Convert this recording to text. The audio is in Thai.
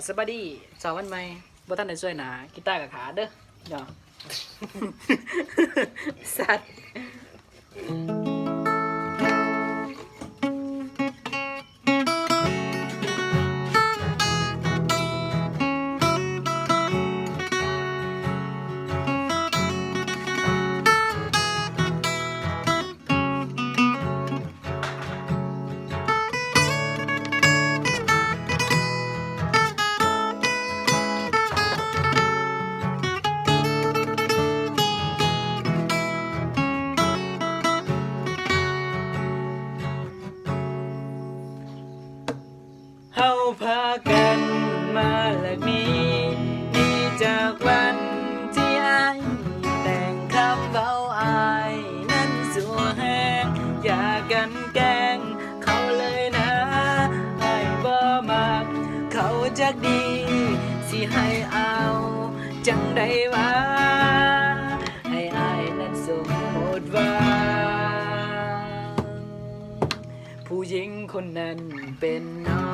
สบายดีสาววันใหม่บ่ทันได้ช่วยหนากีตาร์กับขาเด้อเนาะ สัตว์เฮาพากันมาหลักนี้นี่จากวันที่อายแต่งคำเว้าอายนั้นสัวแห้งอยากกันแกล้งเขาเลยนะอายบ่มักเขาจักดีสิให้เอาจังได้ว่าให้อายนั้นสมมติว่าผู้หญิงคนนั้นเป็นน้อง